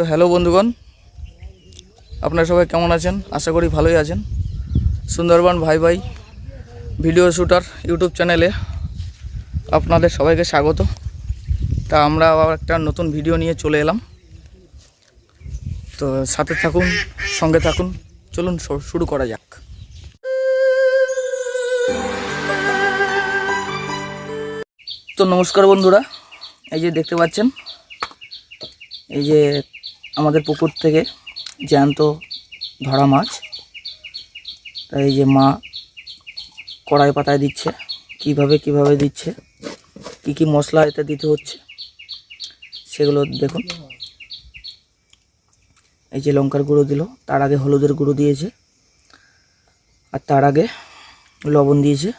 তো হ্যালো বন্ধুগণ, আপনারা সবাই কেমন আছেন? আশা করি ভালোই আছেন। সুন্দরবন ভাই ভাই ভিডিও শ্যুটার ইউটিউব চ্যানেলে আপনাদের সবাইকে স্বাগত। তা আমরা আবার একটা নতুন ভিডিও নিয়ে চলে এলাম। তো সাথে থাকুন, সঙ্গে থাকুন, চলুন শুরু করা যাক। তো নমস্কার বন্ধুরা, এই যে দেখতে পাচ্ছেন, এই যে আমাদের পুকুর থেকে জ্যান্ত ধরা মাছ। তাই এই যে মা কড়াই পাতায় দিচ্ছে, কিভাবে দিচ্ছে, কি মশলা এতে দিতে হচ্ছে সেগুলো দেখুন। এই যে লঙ্কার গুঁড়ো দিল, তার আগে হলুদের গুঁড়ো দিয়েছে, আর তার আগে লবণ দিয়েছে।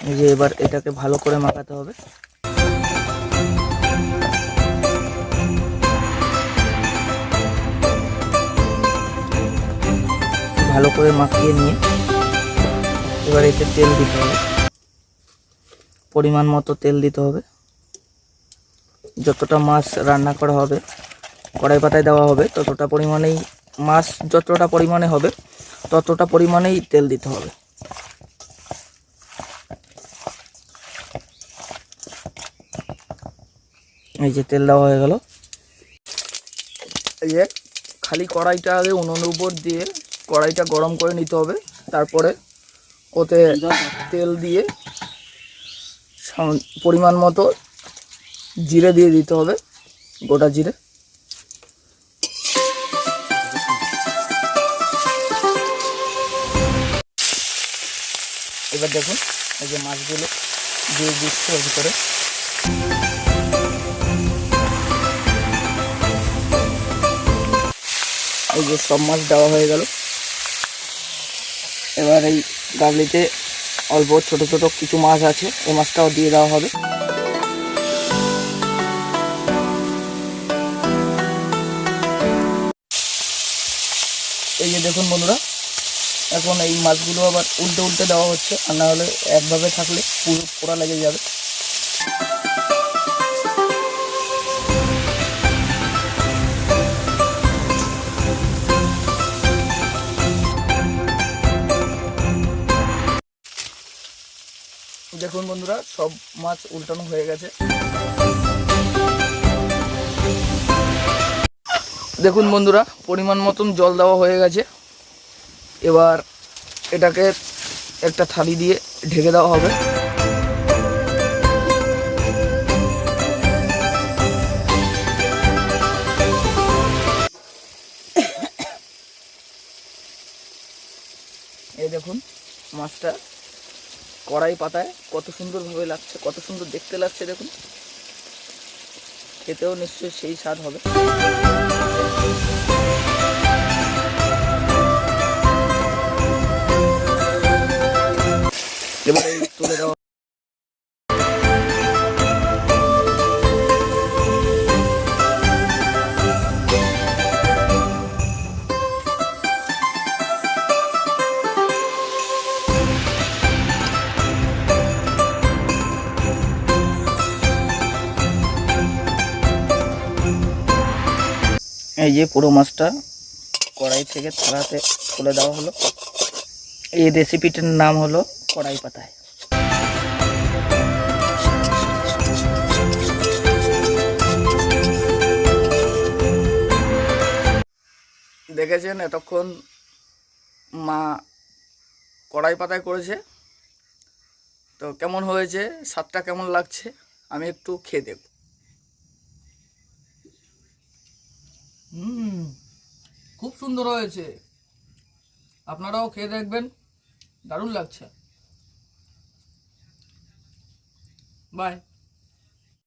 এই যে এবার এটাকে ভালো করে মাখাতে হবে। ভালো করে মাখিয়ে নিয়ে এবার এতে তেল দিতে হবে, পরিমাণ মতো তেল দিতে হবে। যতটা মাছ রান্না করা হবে, কড়াই পাতায় দেওয়া হবে, ততটা পরিমাণেই মাছ, যতটা পরিমাণে হবে ততটা পরিমাণেই তেল দিতে হবে। এই যে তেল দেওয়া হয়ে গেল। এই যে খালি কড়াইটা আগে উনুনের উপর দিয়ে কড়াইটা গরম করে নিতে হবে, তারপরে ওতে তেল দিয়ে পরিমাণ মতো জিরে দিয়ে দিতে হবে, গোটা জিরে। এবার দেখুন, এই যে মাছগুলো দিয়ে দিচ্ছে ওর ভিতরে। এই যে সব মাছ দেওয়া হয়ে গেল। এবার এই গাবলিতে অল্প ছোট ছোট কিছু মাছ আছে, এই মাছটাও দিয়ে দেওয়া হবে। এই যে দেখুন বন্ধুরা, এখন এই মাছগুলো আবার উল্টে দেওয়া হচ্ছে, আর না হলে একভাবে থাকলে পুরো পোড়া লেগে যাবে। দেখুন বন্ধুরা, সব মাছ উল্টানো হয়ে গেছে। দেখুন বন্ধুরা, পরিমাণ মতন জল দেওয়া হয়ে গেছে। এবার এটাকে একটা থালি দিয়ে ঢেকে দেওয়া হবে। এই দেখুন মাছটা কড়াই পাতায় কত সুন্দরভাবে লাগছে, কত সুন্দর দেখতে লাগছে। দেখুন, খেতেও নিশ্চয়ই সেই স্বাদ হবে। এবারে তুলে দেওয়া। এই যে পুরো মাছটা কড়াই থেকে থালাতে তুলে দেওয়া হলো। এই রেসিপিটার নাম হলো কড়াই পাতায়। দেখেছেন এতক্ষণ মা কড়াই পাতায় করেছে, তো কেমন হয়েছে, স্বাদটা কেমন লাগছে আমি একটু খেয়ে দেখব। খুব সুন্দর হয়েছে, আপনারাও খেয়ে দেখবেন, দারুণ লাগছে। বাই।